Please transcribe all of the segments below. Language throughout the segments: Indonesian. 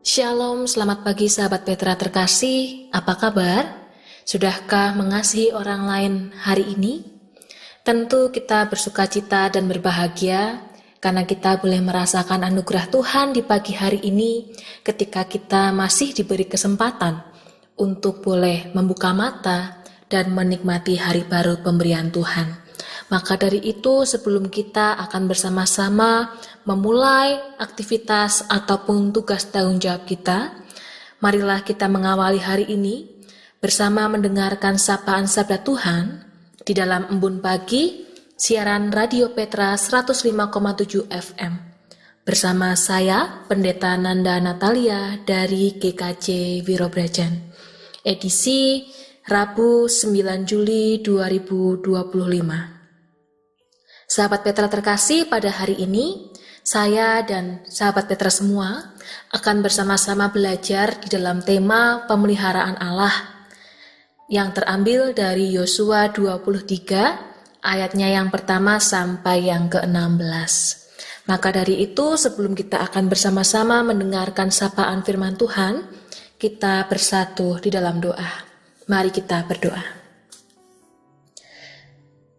Shalom, selamat pagi sahabat Petra terkasih. Apa kabar? Sudahkah mengasihi orang lain hari ini? Tentu kita bersukacita dan berbahagia karena kita boleh merasakan anugerah Tuhan di pagi hari ini ketika kita masih diberi kesempatan untuk boleh membuka mata dan menikmati hari baru pemberian Tuhan. Maka dari itu, sebelum kita akan bersama-sama memulai aktivitas ataupun tugas tanggung jawab kita, marilah kita mengawali hari ini bersama mendengarkan sapaan sabda Tuhan di dalam embun pagi, siaran Radio Petra 105,7 FM. Bersama saya, Pendeta Nanda Natalia dari GKJ Wirobrajan. Edisi Rabu 9 Juli 2025. Sahabat Petra terkasih, pada hari ini saya dan sahabat Petra semua akan bersama-sama belajar di dalam tema pemeliharaan Allah yang terambil dari Yosua 23 ayatnya yang pertama sampai yang ke-16. Maka dari itu, sebelum kita akan bersama-sama mendengarkan sapaan firman Tuhan, kita bersatu di dalam doa. Mari kita berdoa.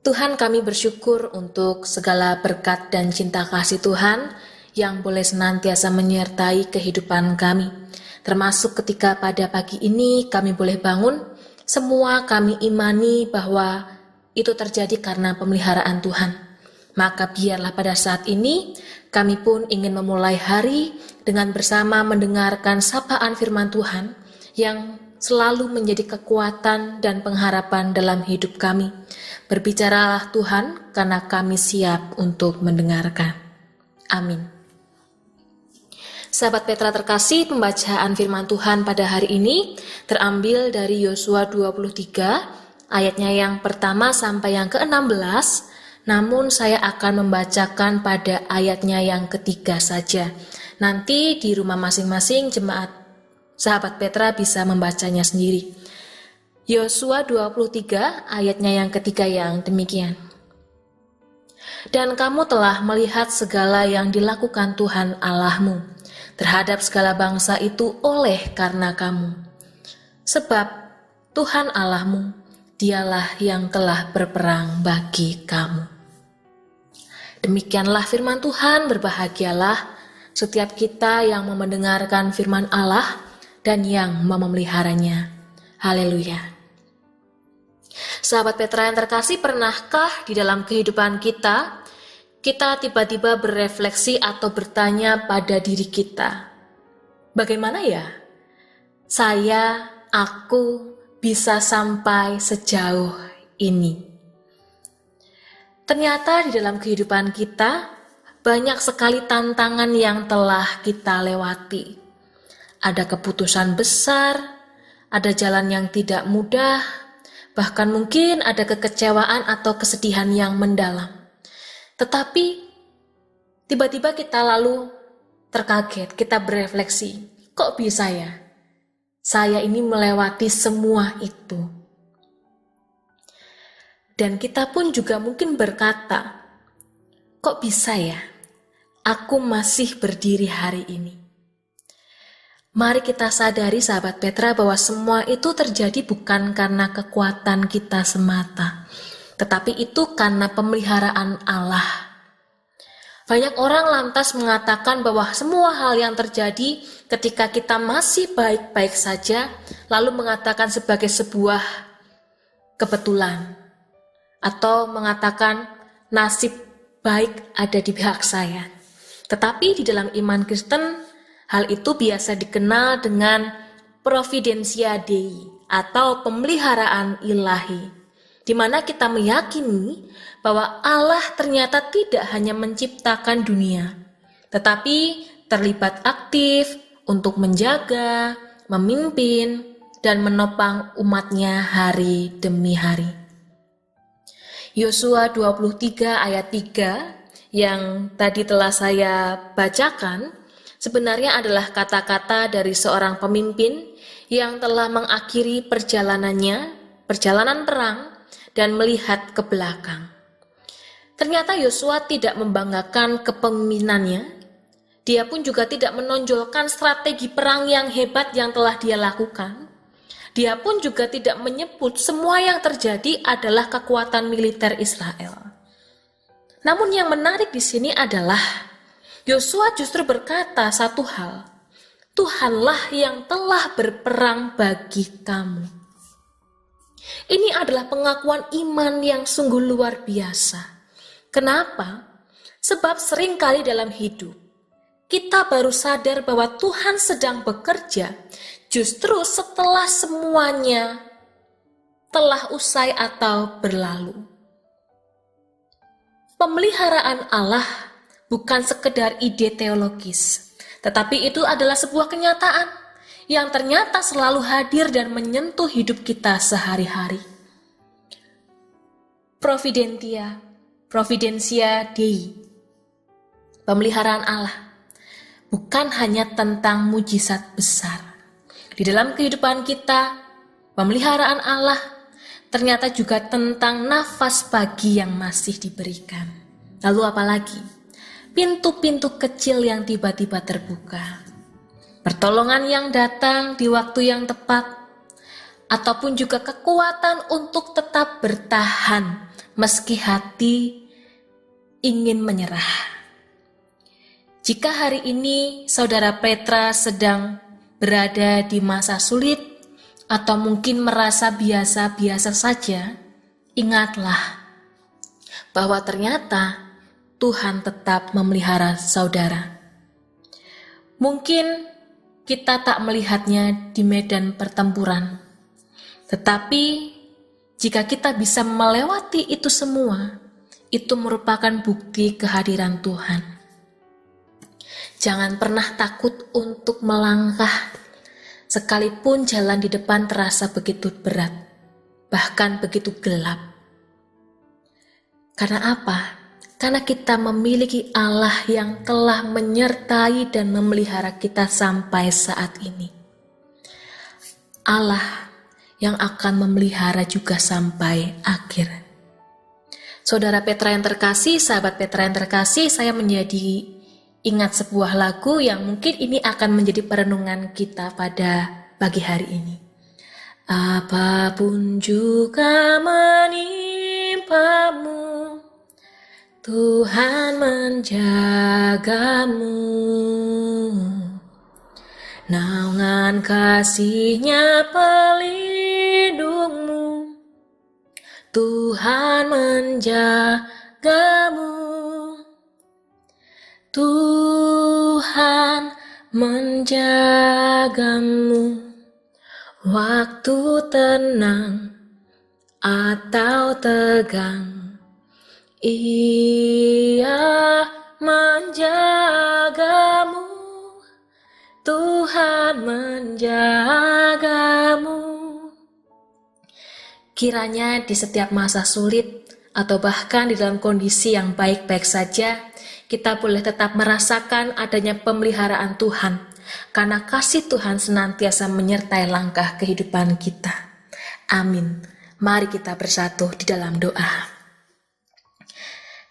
Tuhan, kami bersyukur untuk segala berkat dan cinta kasih Tuhan yang boleh senantiasa menyertai kehidupan kami. Termasuk ketika pada pagi ini kami boleh bangun, semua kami imani bahwa itu terjadi karena pemeliharaan Tuhan. Maka biarlah pada saat ini kami pun ingin memulai hari dengan bersama mendengarkan sapaan firman Tuhan yang selalu menjadi kekuatan dan pengharapan dalam hidup kami. Berbicaralah Tuhan, karena kami siap untuk mendengarkan. Amin. Sahabat Petra terkasih, pembacaan firman Tuhan pada hari ini terambil dari Yosua 23, ayatnya yang pertama sampai yang ke-16, namun saya akan membacakan pada ayatnya yang ketiga saja. Nanti di rumah masing-masing jemaat sahabat Petra bisa membacanya sendiri. Yosua 23 ayatnya yang ketiga yang demikian. Dan kamu telah melihat segala yang dilakukan Tuhan Allahmu terhadap segala bangsa itu oleh karena kamu. Sebab Tuhan Allahmu, dialah yang telah berperang bagi kamu. Demikianlah firman Tuhan, berbahagialah setiap kita yang mau mendengarkan firman Allah dan yang mau memeliharanya. Haleluya. Sahabat Petra yang terkasih, pernahkah di dalam kehidupan kita tiba-tiba berefleksi atau bertanya pada diri kita, bagaimana ya aku bisa sampai sejauh ini? Ternyata di dalam kehidupan kita banyak sekali tantangan yang telah kita lewati. Ada keputusan besar, ada jalan yang tidak mudah, bahkan mungkin ada kekecewaan atau kesedihan yang mendalam. Tetapi tiba-tiba kita lalu terkaget, kita berefleksi, kok bisa ya? Saya ini melewati semua itu. Dan kita pun juga mungkin berkata, kok bisa ya? Aku masih berdiri hari ini. Mari kita sadari sahabat Petra bahwa semua itu terjadi bukan karena kekuatan kita semata, tetapi itu karena pemeliharaan Allah. Banyak orang lantas mengatakan bahwa semua hal yang terjadi ketika kita masih baik-baik saja, lalu mengatakan sebagai sebuah kebetulan, atau mengatakan nasib baik ada di pihak saya. Tetapi di dalam iman Kristen, hal itu biasa dikenal dengan providentia Dei atau pemeliharaan ilahi, di mana kita meyakini bahwa Allah ternyata tidak hanya menciptakan dunia, tetapi terlibat aktif untuk menjaga, memimpin, dan menopang umatnya hari demi hari. Yosua 23 ayat 3 yang tadi telah saya bacakan sebenarnya adalah kata-kata dari seorang pemimpin yang telah mengakhiri perjalanan perang dan melihat ke belakang. Ternyata Yosua tidak membanggakan kepemimpinannya, Dia pun juga tidak menonjolkan strategi perang yang hebat yang telah dia lakukan. Dia pun juga tidak menyebut semua yang terjadi adalah kekuatan militer Israel. Namun yang menarik di sini adalah Yosua justru berkata satu hal, Tuhanlah yang telah berperang bagi kamu. Ini adalah pengakuan iman yang sungguh luar biasa. Kenapa? Sebab seringkali dalam hidup, kita baru sadar bahwa Tuhan sedang bekerja justru setelah semuanya telah usai atau berlalu. Pemeliharaan Allah bukan sekedar ide teologis, tetapi itu adalah sebuah kenyataan yang ternyata selalu hadir dan menyentuh hidup kita sehari-hari. Providentia Dei, pemeliharaan Allah, bukan hanya tentang mujizat besar. Di dalam kehidupan kita, pemeliharaan Allah ternyata juga tentang nafas pagi yang masih diberikan. Lalu apalagi? Pintu-pintu kecil yang tiba-tiba terbuka. Pertolongan yang datang di waktu yang tepat, ataupun juga kekuatan untuk tetap bertahan meski hati ingin menyerah. Jika hari ini saudara Petra sedang berada di masa sulit, atau mungkin merasa biasa-biasa saja, ingatlah bahwa ternyata Tuhan tetap memelihara saudara. Mungkin kita tak melihatnya di medan pertempuran, tetapi jika kita bisa melewati itu semua, itu merupakan bukti kehadiran Tuhan. Jangan pernah takut untuk melangkah, sekalipun jalan di depan terasa begitu berat, bahkan begitu gelap. Karena apa? Karena kita memiliki Allah yang telah menyertai dan memelihara kita sampai saat ini. Allah yang akan memelihara juga sampai akhir. Saudara Petra yang terkasih, sahabat Petra yang terkasih, saya menjadi ingat sebuah lagu yang mungkin ini akan menjadi perenungan kita pada pagi hari ini. Apapun juga menimpamu, Tuhan menjagamu. Naungan kasih-Nya pelindungmu, Tuhan menjagamu. Tuhan menjagamu waktu tenang atau tegang. Ia menjagamu, Tuhan menjagamu. Kiranya di setiap masa sulit atau bahkan di dalam kondisi yang baik-baik saja, kita boleh tetap merasakan adanya pemeliharaan Tuhan, karena kasih Tuhan senantiasa menyertai langkah kehidupan kita. Amin. Mari kita bersatu di dalam doa.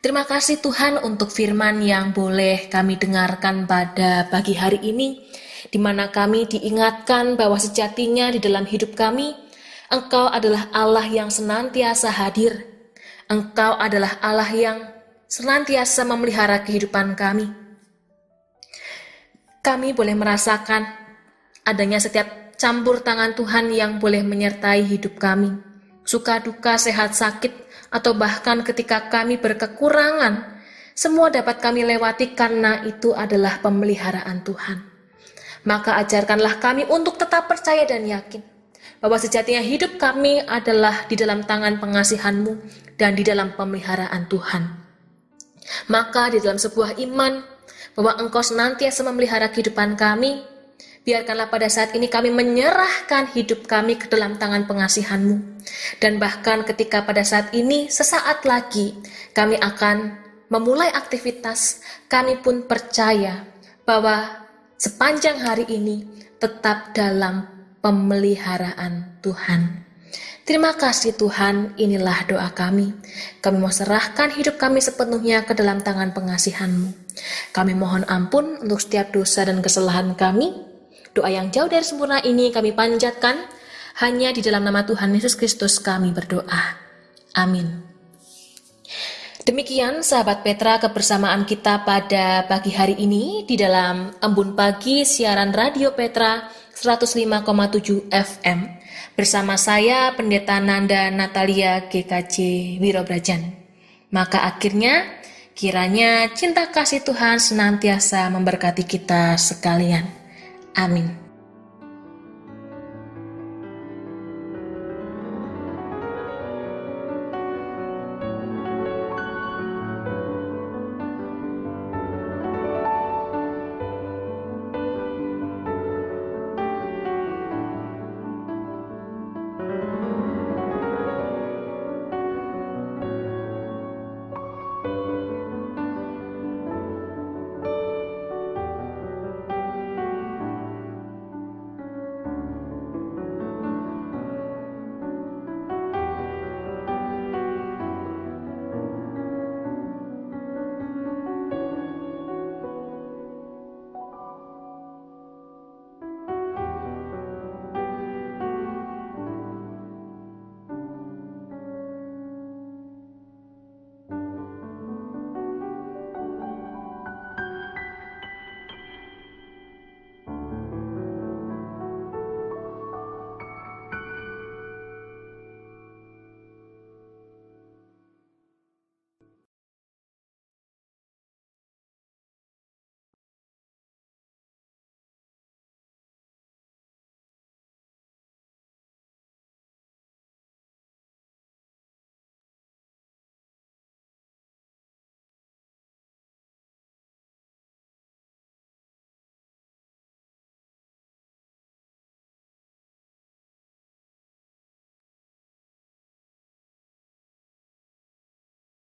Terima kasih Tuhan untuk firman yang boleh kami dengarkan pada pagi hari ini, di mana kami diingatkan bahwa sejatinya di dalam hidup kami, Engkau adalah Allah yang senantiasa hadir. Engkau adalah Allah yang senantiasa memelihara kehidupan kami. Kami boleh merasakan adanya setiap campur tangan Tuhan yang boleh menyertai hidup kami. Suka duka, sehat sakit, atau bahkan ketika kami berkekurangan, semua dapat kami lewati karena itu adalah pemeliharaan Tuhan. Maka ajarkanlah kami untuk tetap percaya dan yakin bahwa sejatinya hidup kami adalah di dalam tangan pengasihan-Mu dan di dalam pemeliharaan Tuhan. Maka di dalam sebuah iman bahwa Engkau senantiasa memelihara kehidupan kami, biarkanlah pada saat ini kami menyerahkan hidup kami ke dalam tangan pengasihan-Mu. Dan bahkan ketika pada saat ini, sesaat lagi kami akan memulai aktivitas, kami pun percaya bahwa sepanjang hari ini tetap dalam pemeliharaan Tuhan. Terima kasih Tuhan, inilah doa kami. Kami mau serahkan hidup kami sepenuhnya ke dalam tangan pengasihan-Mu. Kami mohon ampun untuk setiap dosa dan kesalahan kami. Doa yang jauh dari sempurna ini kami panjatkan hanya di dalam nama Tuhan Yesus Kristus kami berdoa. Amin. Demikian sahabat Petra kebersamaan kita pada pagi hari ini di dalam Embun Pagi siaran Radio Petra 105,7 FM. Bersama saya Pendeta Nanda Natalia GKJ Wirobrajan. Maka akhirnya kiranya cinta kasih Tuhan senantiasa memberkati kita sekalian. Amin.